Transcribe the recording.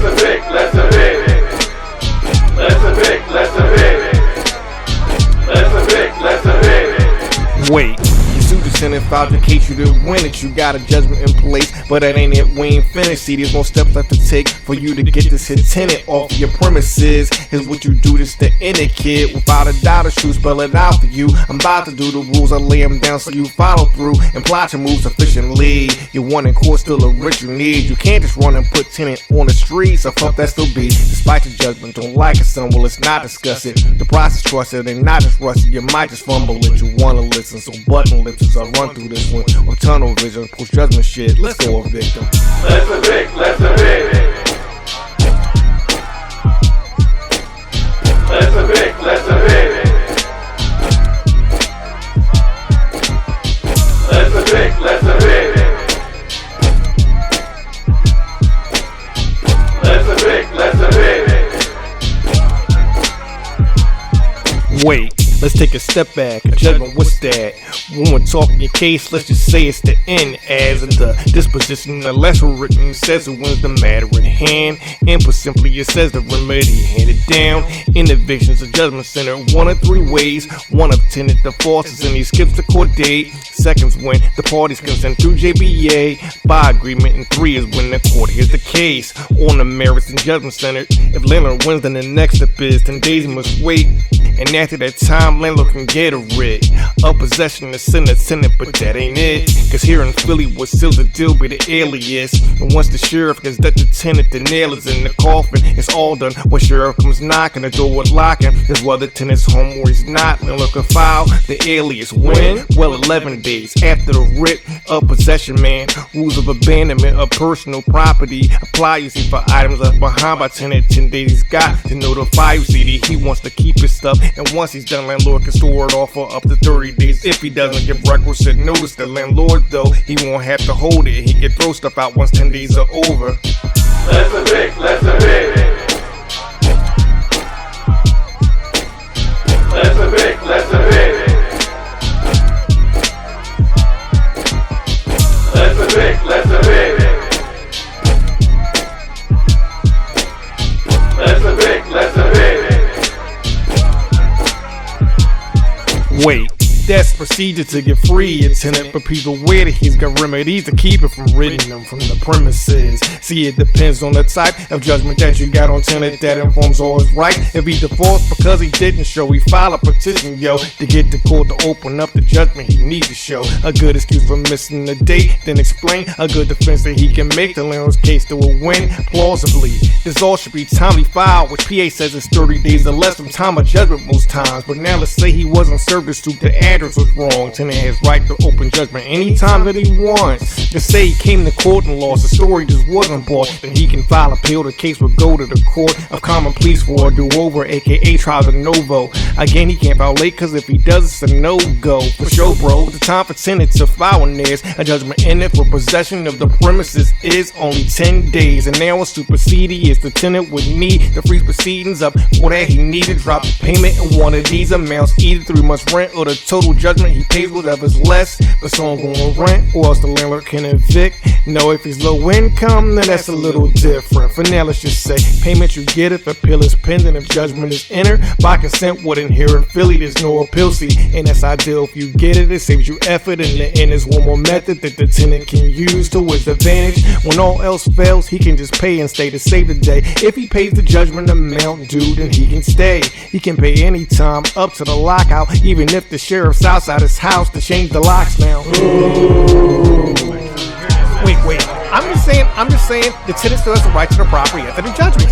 evict, let's evict. Let's evict, let's evict. Let's evict, let's evict. Wait, you sued the tenant, filed your case, you didn't win it. You got a judgment in place, but that ain't it, we ain't finished. See, there's more steps left to take for you to get this hit tenant off your premises. Here's what you do, this to end it, kid. Without a doubt or shoot, spell it out for you. I'm about to do the rules, I lay them down so you follow through and plot your moves efficiently. You're one in court, still a rich you need. You can't just run and put tenant on the street, so fuck that still be. Despite the judgment, don't like it, son, well let's not discuss it. The process trusted and not just rusty, you might just fumble it. You wanna listen, so button lips as I run through this one. Or tunnel vision, post judgment shit, let's go a victim. Let's evict, let's evict. Let's evict, let's evict. Let's evict, let's evict. Let's evict, let's evict. Wait, let's take a step back. A judgment, what's that? When we're talking your case, let's just say it's the end. As in the disposition, the lesser written says it wins the matter at hand. And put simply, it says the remedy handed down. In evictions, a judgment center, one of three ways. One of tenant defaults and he skips the court date. Seconds when the parties consent through JBA by agreement, and three is when the court hears the case on the merits in judgment center. If landlord wins, then the next step is 10 days he must wait. And after that time, landlord can get a writ of possession to send a tenant, but that ain't it. Cause here in Philly, what seals the deal be the alias. And once the sheriff gets that the tenant, the nail is in the coffin. It's all done when sheriff comes knocking, the door with locking. Is whether tenant's home or he's not. Landlord can file the alias. When? Well, 11 days after the writ of possession, man. Rules of abandonment of personal property apply, you see, for items left behind by tenant. 10 days he's got to notify you, see, he wants to keep his stuff. And once he's done, landlord can store it off for up to 30 days. If he doesn't give requisite notice, the landlord, though, he won't have to hold it. He can throw stuff out once 10 days are over. Let's evict, let's evict. Let's evict, let's evict. Let's evict, let's evict. Let's evict, let's evict. Wait, that's procedure to get free a tenant, but people aware that he's got remedies to keep it from ridding them from the premises. See, it depends on the type of judgment that you got on tenant that informs all is right. If he defaults because he didn't show, he file a petition, yo, to get the court to open up the judgment he needs to show. A good excuse for missing the date, then explain a good defense that he can make the landlord's case to a win plausibly. This all should be timely filed, which PA says is 30 days or less from time of judgment most times. But now let's say he wasn't service to the address was wrong. Tenant has right to open judgment anytime that he wants. To say he came to court and lost, the story just wasn't bought, then he can file appeal. The case will go to the court of common pleas for a do-over, aka trial de novo. Again, he can't file late, cause if he does, it's a no-go. For sure, bro, the time for tenant to file when there's a judgment in it for possession of the premises is only 10 days. And now a supersede is the tenant would need to freeze proceedings up for that he need to drop the payment in one of these amounts, either 3 months rent or the total judgment he pays, whatever's less. The song going rent, or else the landlord can evict. No, if he's low income, then that's a little different. For now, let's just say payment you get if appeal is pending. If judgment is entered by consent, wouldn't hear in Philly, there's no appeal. See, and that's ideal if you get it. It saves you effort, and the end is one more method that the tenant can use to his advantage. When all else fails, he can just pay and stay to save the day. If he pays the judgment amount due, then he can stay. He can pay any time up to the lockout, even if the sheriff's outside his house to change the locks now. Wait, I'm just saying, the tenant still has the right to the property after the judgment.